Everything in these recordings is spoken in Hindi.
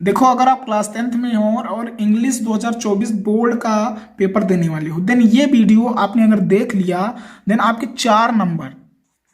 देखो, अगर आप क्लास 10th में हो और इंग्लिश 2024 बोर्ड का पेपर देने वाले हो, देन ये वीडियो आपने अगर देख लिया, देन आपके 4 नंबर,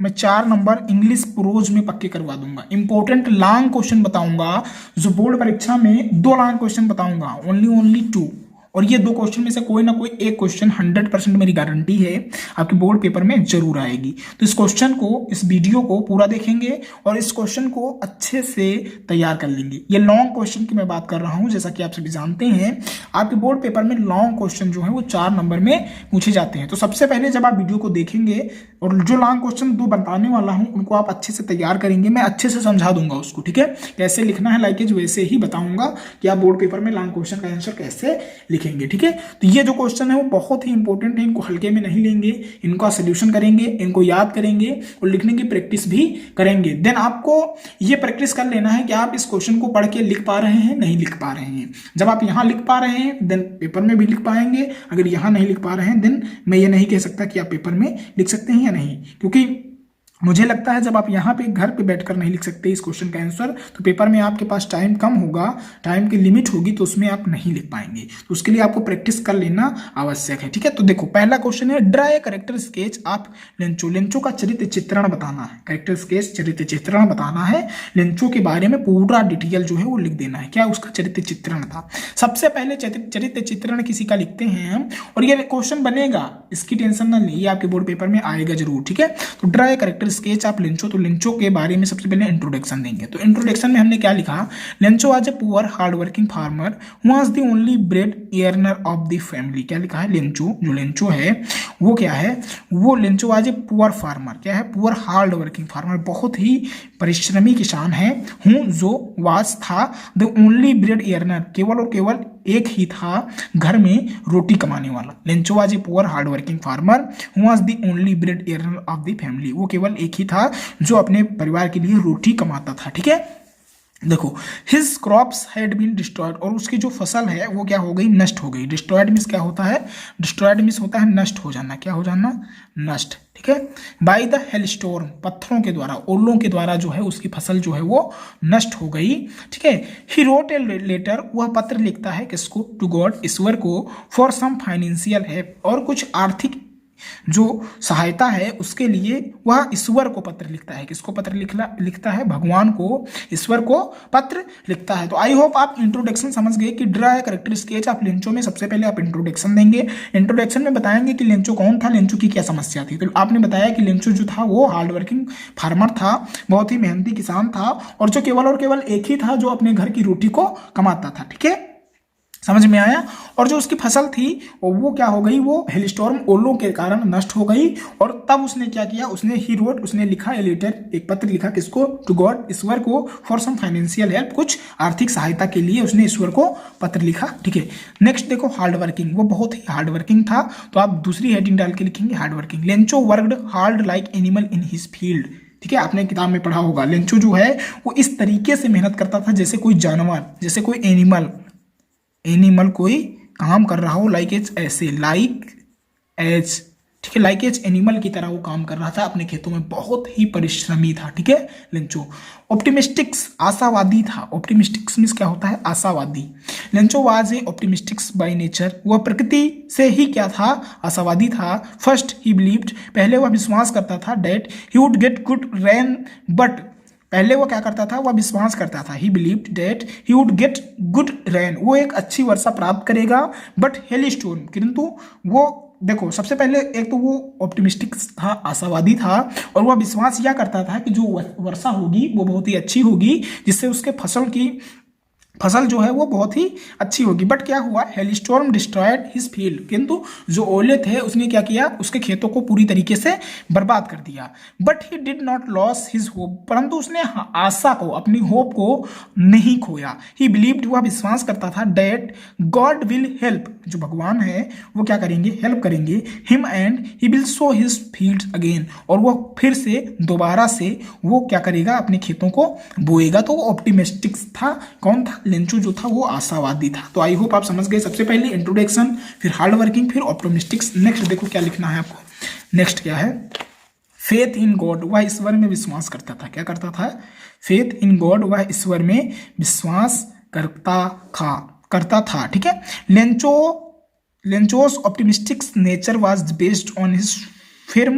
मैं 4 नंबर इंग्लिश प्रोज में पक्के करवा दूंगा। इंपॉर्टेंट लॉन्ग क्वेश्चन बताऊंगा, जो बोर्ड परीक्षा में 2 लॉन्ग क्वेश्चन बताऊंगा, ओनली ओनली 2। और ये 2 क्वेश्चन में से कोई ना कोई एक क्वेश्चन 100% मेरी गारंटी है आपके बोर्ड पेपर में जरूर आएगी। तो इस क्वेश्चन को, इस वीडियो को पूरा देखेंगे और इस क्वेश्चन को अच्छे से तैयार कर लेंगे। ये लॉन्ग क्वेश्चन की मैं बात कर रहा हूं, जैसा कि आप सभी जानते हैं आपके बोर्ड पेपर में लॉन्ग क्वेश्चन जो है वो 4 नंबर में पूछे जाते हैं। तो सबसे पहले जब आप वीडियो को देखेंगे और जो लॉन्ग क्वेश्चन 2 बताने वाला हूं उनको आप अच्छे से तैयार करेंगे, मैं अच्छे से समझा दूंगा उसको, ठीक है। कैसे लिखना है लाइकेज वैसे ही बताऊंगा कि आप बोर्ड पेपर में लॉन्ग क्वेश्चन का आंसर कैसे लिखेंगे, ठीक है। तो ये जो क्वेश्चन है वो बहुत ही इंपॉर्टेंट है, इनको हल्के में नहीं लेंगे, इनका सोल्यूशन करेंगे, इनको याद करेंगे और लिखने की प्रैक्टिस भी करेंगे। देन आपको ये प्रैक्टिस कर लेना है कि आप इस क्वेश्चन को पढ़ के लिख पा रहे हैं, नहीं लिख पा रहे हैं। जब आप यहां लिख पा रहे हैं देन पेपर में भी लिख पाएंगे, अगर यहां नहीं लिख पा रहे हैं देन मैं ये नहीं कह सकता कि आप पेपर में लिख सकते हैं या नहीं, क्योंकि मुझे लगता है जब आप यहाँ पे घर पे बैठकर नहीं लिख सकते इस क्वेश्चन का आंसर, तो पेपर में आपके पास टाइम कम होगा, टाइम की लिमिट होगी, तो उसमें आप नहीं लिख पाएंगे। तो उसके लिए आपको प्रैक्टिस कर लेना आवश्यक है, ठीक है। तो देखो, पहला क्वेश्चन है, draw a character sketch of Lencho. Lencho का चरित्र चित्रण बताना है, कैरेक्टर स्केच चरित्र चित्रण बताना है। लेंचो के बारे में पूरा डिटेल जो है वो लिख देना है, क्या उसका चरित्र चित्रण था। सबसे पहले चरित्र चित्रण किसी का लिखते हैं हम, और ये क्वेश्चन बनेगा, इसकी टेंशन ना लीजिए, आपके बोर्ड पेपर में आएगा जरूर, ठीक है। तो draw a character sketch of Lencho, तो लेंचो के बारे में सबसे पहले इंट्रोडक्शन देंगे। तो इंट्रोडक्शन में हमने क्या लिखा, Lencho was a poor hard working farmer who was the only bread earner of the family. क्या लिखा है, लेंचो, जो लेंचो है वो क्या है, वो Lencho was a poor farmer, क्या है, पुअर हार्ड वर्किंग फार्मर, बहुत ही परिश्रमी किसान है। हूँ जो वाज था, द ओनली ब्रेड अर्नर, केवल और केवल एक ही था घर में रोटी कमाने वाला। Lencho was a poor hard working farmer who was the only bread earner of the family, वो केवल एक ही था जो अपने परिवार के लिए रोटी कमाता था, ठीक है। देखो, his crops had been destroyed, और उसकी जो फसल है वो क्या हो गई, नष्ट हो गई। डिस्ट्रॉयड मीन्स क्या होता है, डिस्ट्रॉयड मीन्स होता है नष्ट हो जाना, क्या हो जाना, नष्ट, ठीक है। बाय द हेल स्टोर्म, पत्थरों के द्वारा, ओलों के द्वारा जो है उसकी फसल जो है वो नष्ट हो गई, ठीक है। ही रोट ए लेटर, वह पत्र लिखता है किसको, टू गॉड, ईश्वर को, फॉर सम फाइनेंशियल हेल्प, और कुछ आर्थिक जो सहायता है उसके लिए वह ईश्वर को पत्र लिखता है। किसको पत्र लिखता है, भगवान को, ईश्वर को पत्र लिखता है। तो आई होप आप इंट्रोडक्शन समझ गए कि draw a character sketch of Lencho में सबसे पहले आप इंट्रोडक्शन देंगे। इंट्रोडक्शन में बताएंगे कि लेंचो कौन था, लेंचो की क्या समस्या थी। तो आपने बताया कि लेंचो जो था वो हार्ड वर्किंग फार्मर था, बहुत ही मेहनती किसान था, और जो केवल और केवल एक ही था जो अपने घर की रोटी को कमाता था, ठीक है, समझ में आया। और जो उसकी फसल थी वो क्या हो गई, वो हेलस्टॉर्म, ओलों के कारण नष्ट हो गई। और तब उसने क्या किया, उसने ही रोट, उसने लिखा ए लेटर, एक पत्र लिखा किसको, टू गॉड, ईश्वर को, फॉर सम फाइनेंशियल हेल्प, कुछ आर्थिक सहायता के लिए उसने ईश्वर को पत्र लिखा, ठीक है। नेक्स्ट देखो, हार्ड वर्किंग, वो बहुत ही हार्ड वर्किंग था, तो आप दूसरी हेडिंग डाल के लिखेंगे hard working. Lencho worked hard like animal in his field, ठीक है, आपने किताब में पढ़ा होगा। लेंचो जो है वो इस तरीके से मेहनत करता था जैसे कोई जानवर, जैसे कोई एनिमल कोई काम कर रहा हो, लाइक एज, ऐसे, लाइक एज, ठीक है, लाइक एज एनिमल की तरह वो काम कर रहा था अपने खेतों में, बहुत ही परिश्रमी था, ठीक है, लेंचो। ऑप्टिमिस्टिक्स, आशावादी था। ऑप्टिमिस्टिक्स मीन्स क्या होता है, आशावादी। Lencho was a optimistics by nature, वह प्रकृति से ही क्या था, आशावादी था। फर्स्ट ही बिलीव्ड, पहले वह विश्वास करता था, that he would get good rain, but, पहले वो क्या करता था, वह विश्वास करता था, he believed that he would get good rain, वो एक अच्छी वर्षा प्राप्त करेगा, बट हेल स्टोर्म, किंतु वो, देखो सबसे पहले एक तो वो ऑप्टिमिस्टिक था, आशावादी था, और वह विश्वास यह करता था कि जो वर्षा होगी वो बहुत ही अच्छी होगी, जिससे उसके फसल जो है वो बहुत ही अच्छी होगी। बट क्या हुआ, हेलस्टॉर्म डिस्ट्रॉयड हिज फील्ड, किंतु जो ओले थे उसने क्या किया, उसके खेतों को पूरी तरीके से बर्बाद कर दिया। But he did not loss his hope, परंतु उसने आशा को, अपनी होप को नहीं खोया। ही बिलीव्ड, वह विश्वास करता था, डेट गॉड विल हेल्प, जो भगवान है वो क्या करेंगे, हेल्प करेंगे, him and he will so his fields again, और वह फिर से दोबारा से वो क्या करेगा, अपने खेतों को बोएगा। तो वो ऑप्टिमिस्टिक था, कौन था, लेंचो जो था वो आशावादी था। तो आई होप आप समझ गए, सबसे पहले इंट्रोडक्शन, फिर हार्ड वर्किंग, फिर ऑप्टिमिस्टिक्स। नेक्स्ट देखो क्या लिखना है आपको, नेक्स्ट क्या है, फेथ इन गॉड, वह ईश्वर में विश्वास करता था। क्या करता था, फेथ इन गॉड, वह ईश्वर में विश्वास करता था। ठीक है, Lencho's optimistic nature was based on his firm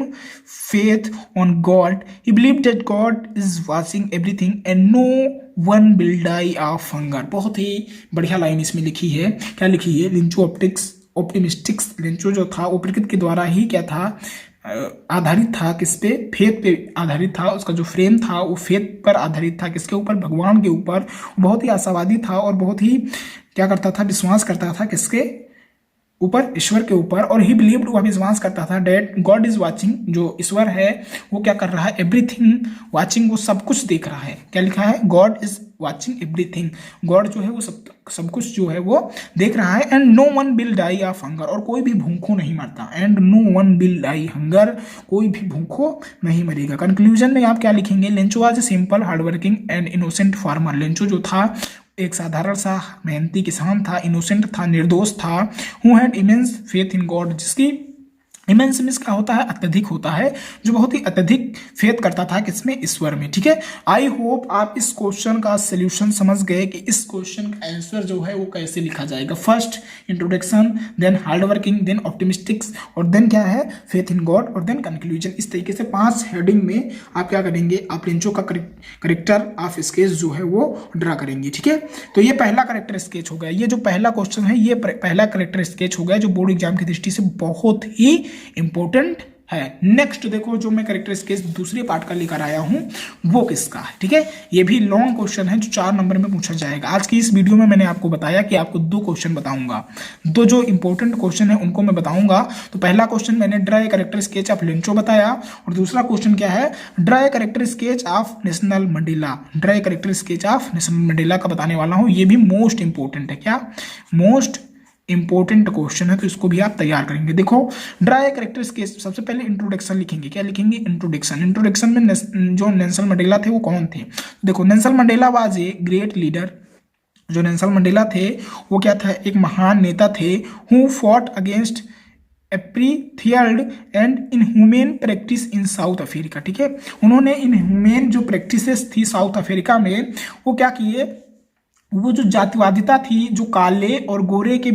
faith on God. He believed that God is watching everything and no one will die of hunger. बहुत ही बढ़िया लाइन इसमें लिखी है। क्या लिखी है? लिंचो ऑप्टिमिस्टिक्स, लिंचो जो था वो प्रकृति के द्वारा ही क्या था, आधारित था, किस पे? फेथ पे आधारित था। उसका जो फ्रेम था वो फेथ पर आधारित था। किसके ऊपर? भगवान के ऊपर। बहुत ही आशावादी था और बहुत ही क्या करता था? विश्वास करता था किसके ऊपर? ईश्वर के ऊपर। और ही बिलीव्ड, वह विश्वास करता था, डेट गॉड इज वाचिंग, जो ईश्वर है वो क्या कर रहा है? एवरीथिंग वाचिंग, वो सब कुछ देख रहा है। क्या लिखा है? God is watching everything, God जो है वो सब कुछ जो है वो देख रहा है। And no one will die of hunger, और कोई भी भूखों नहीं मरता। And no one will die hunger, कोई भी भूखों नहीं मरेगा। कंक्लूजन में आप क्या लिखेंगे? Lencho was a simple hardworking and innocent farmer. Lencho जो था एक साधारण सा मेहनती किसान था, इनोसेंट था, निर्दोष था। Who had immense faith in God, जिसकी इमेंस मीन्स क्या होता है? अत्यधिक होता है, जो बहुत ही अत्यधिक फेथ करता था किसमें? ईश्वर में। ठीक है, आई होप आप इस क्वेश्चन का सोल्यूशन समझ गए कि इस क्वेश्चन का आंसर जो है वो कैसे लिखा जाएगा। First introduction, then hard working, then optimistics, और देन क्या है? फेथ इन गॉड, और देन कंक्लूजन। इस तरीके से 5 हेडिंग में आप क्या करेंगे? आप लेंचो का करेक्टर ऑफ स्केच जो है वो ड्रा करेंगे। ठीक है, तो ये पहला करेक्टर स्केच हो गया। ये जो पहला क्वेश्चन है ये पहला करेक्टर स्केच हो गया, जो बोर्ड एग्जाम की दृष्टि से बहुत ही इंपॉर्टेंट है। नेक्स्ट देखो, जो मैं करेक्टर स्केच दूसरे पार्ट का लेकर आया हूं वो किसका है? ठीक है, ये भी लॉन्ग क्वेश्चन है जो 4 नंबर में पूछा जाएगा। आज की इस वीडियो में मैंने आपको बताया कि आपको 2 क्वेश्चन बताऊंगा, 2 जो इंपॉर्टेंट क्वेश्चन है उनको मैं बताऊंगा। तो पहला क्वेश्चन मैंने draw a character sketch of Lencho बताया, और दूसरा क्वेश्चन क्या है? Draw a character sketch of national Mandela. Draw a character sketch of national Mandela का बताने वाला हूं। ये भी मोस्ट इंपॉर्टेंट है। क्या? मोस्ट इंपॉर्टेंट क्वेश्चन है, तो इसको भी आप तैयार करेंगे। देखो, ड्रा ए करेक्टर स्केच, सबसे पहले इंट्रोडक्शन लिखेंगे। क्या लिखेंगे? इंट्रोडक्शन में जो नेल्सन मंडेला थे वो कौन थे? देखो, Nelson Mandela was a great leader. जो नेल्सन मंडेला थे वो क्या था? एक महान नेता थे। Who fought against apartheid and inhuman practice in South Africa. ठीक है, उन्होंने इनह्यूमेन जो प्रैक्टिसेस थी साउथ अफ्रीका में, वो क्या किए? वो जो जातिवादिता थी, जो काले और गोरे के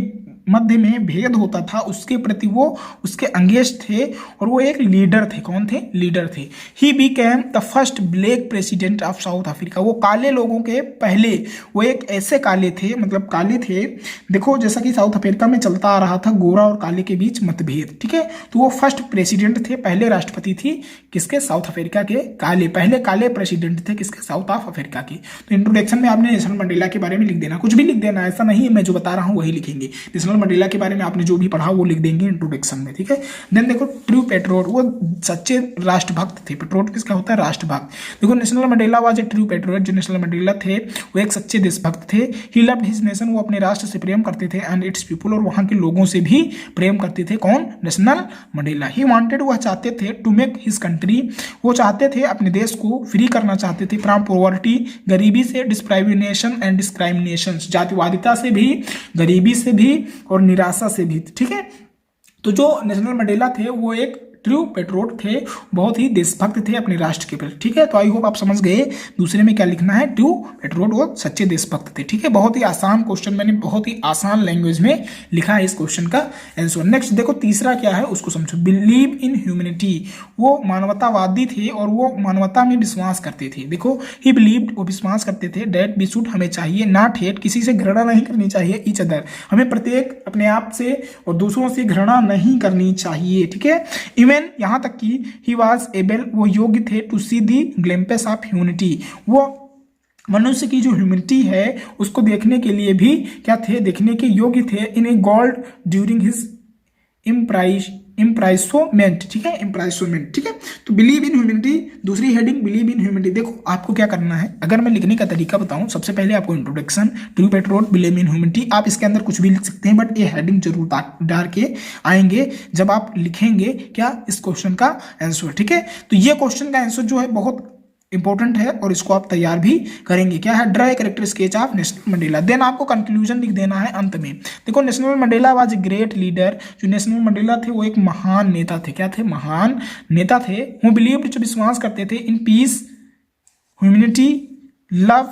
मध्य में भेद होता था, उसके प्रति वो उसके अंगेज थे, और वो एक लीडर थे। कौन थे? लीडर थे। He became the first black president of south Africa. वो काले लोगों के पहले, वो एक ऐसे काले थे, मतलब काले थे। देखो, जैसा कि साउथ अफ्रीका में चलता आ रहा था गोरा और काले के बीच मतभेद। ठीक है, तो वो फर्स्ट प्रेसिडेंट थे, पहले राष्ट्रपति थी किसके? साउथ अफ्रीका के काले, पहले काले प्रेसिडेंट थे किसके? साउथ ऑफ अफ्रीका के। तो इंट्रोडक्शन में आपने नेल्सन मंडेला के बारे में लिख देना, कुछ भी लिख देना, ऐसा नहीं है मैं जो बता रहा हूँ वही लिखेंगे। नेल्सन मंडेला के बारे में आपने जो भी पढ़ा वो लिख देंगे इंट्रोडक्शन में। ठीक है, देन देखो, ट्रू पेट्रियट, वो सच्चे राष्ट्रभक्त थे। पेट्रियट किसका होता है? राष्ट्रभक्त। देखो, national Mandela was A true patriot. जो नेशनल मंडेला थे वो एक सच्चे देशभक्त थे। ही लव्ड हिज नेशन, वो अपने राष्ट्र से प्रेम करते थे, एंड इट्स पीपल, और वहां के लोगों से भी प्रेम करते थे। कौन? National Mandela. ही वांटेड, वह चाहते थे, टू मेक हिज कंट्री, वो चाहते थे अपने देश को फ्री करना चाहते थे, फ्रॉम पॉवर्टी, गरीबी से, डिस्क्रिमिनेशन एंड डिस्क्रिमिनेशन, जातिवादिता से भी, गरीबी से भी और निराशा से भी। ठीक है, तो जो नेशनल मंडेला थे वो एक ट्रू पेट्रियट थे, बहुत ही देशभक्त थे अपने राष्ट्र के प्रति। ठीक है, तो आई होप आप समझ गए दूसरे में क्या लिखना है? ट्रू पेट्रियट, वो सच्चे देशभक्त थे। ठीक है, बहुत ही आसान क्वेश्चन, मैंने बहुत ही आसान लैंग्वेज में लिखा है इस क्वेश्चन का आंसर। नेक्स्ट देखो, तीसरा क्या है उसको समझो। बिलीव इन ह्यूमैनिटी, वो मानवतावादी थे और वो मानवता में विश्वास करते थे। देखो, ही बिलीव्ड, वो विश्वास करते थे, दैट वी शुड, हमें चाहिए, नॉट हेट, किसी से घृणा नहीं करनी चाहिए, ईच अदर, हमें प्रत्येक अपने आप से और दूसरों से घृणा नहीं करनी चाहिए। ठीक है, इवन यहां तक कि ही वाज एबल, वो योग्य थे, to see the glimpse of humanity, वो मनुष्य की जो ह्यूमैनिटी है उसको देखने के लिए भी क्या थे? देखने के योग्य थे। इन ए गॉड ड्यूरिंग हिज इम्प्राइसोमेंट। ठीक है, इम्प्राइसोमेंट। ठीक है, तो बिलीव इन ह्यूमैनिटी, दूसरी हेडिंग बिलीव इन ह्यूमैनिटी। देखो, आपको क्या करना है, अगर मैं लिखने का तरीका बताऊं, सबसे पहले आपको introduction, true patriot, believe in humanity, आप इसके अंदर कुछ भी लिख सकते हैं, बट ये हेडिंग जरूर डाल के आएंगे जब आप लिखेंगे क्या? इस क्वेश्चन का आंसर। ठीक है, तो ये क्वेश्चन का आंसर जो है बहुत इंपॉर्टेंट है और इसको आप तैयार भी करेंगे। क्या है? Draw a character sketch of national Mandela. Then आपको कंक्लूजन लिख देना है अंत में। देखो, national Mandela was a great leader, जो नेशनल मंडेला थे वो एक महान नेता थे। क्या थे? महान नेता थे। हु बिलीव्ड, जो विश्वास करते थे, in peace, humanity, love,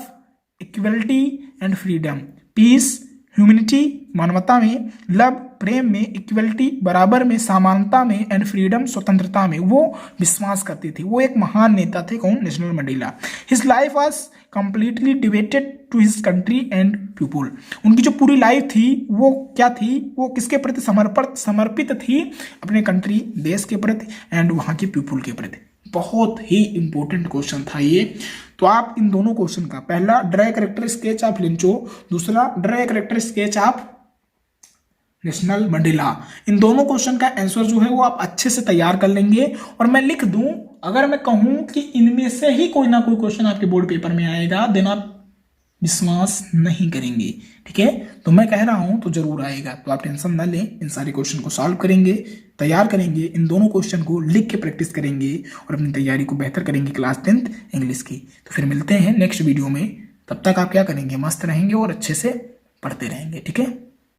equality and freedom, peace humanity मानवता में, लव प्रेम में, इक्वलिटी बराबर में, समानता में, एंड फ्रीडम स्वतंत्रता में वो विश्वास करती थी। वो एक महान नेता थे। कौन? Nelson Mandela. His life was completely devoted to his country and people. उनकी जो पूरी लाइफ थी वो क्या थी? वो किसके प्रति समर्पित थी? अपने कंट्री, देश के प्रति एंड वहां के पीपुल के प्रति। बहुत ही इंपॉर्टेंट क्वेश्चन था ये। तो आप इन दोनों क्वेश्चन का, पहला draw character sketch of Lencho, दूसरा draw character sketch of Nelson Mandela, इन दोनों क्वेश्चन का आंसर जो है वो आप अच्छे से तैयार कर लेंगे। और मैं लिख दूं, अगर मैं कहूं कि इनमें से ही कोई ना कोई क्वेश्चन आपके बोर्ड पेपर में आएगा, देन आप विश्वास नहीं करेंगे। ठीक है, तो मैं कह रहा हूं तो जरूर आएगा। तो आप टेंशन ना लें, इन सारे क्वेश्चन को सॉल्व करेंगे, तैयार करेंगे, इन दोनों क्वेश्चन को लिख के प्रैक्टिस करेंगे और अपनी तैयारी को बेहतर करेंगे क्लास 10th इंग्लिश की। तो फिर मिलते हैं नेक्स्ट वीडियो में। तब तक आप क्या करेंगे? मस्त रहेंगे और अच्छे से पढ़ते रहेंगे। ठीक है।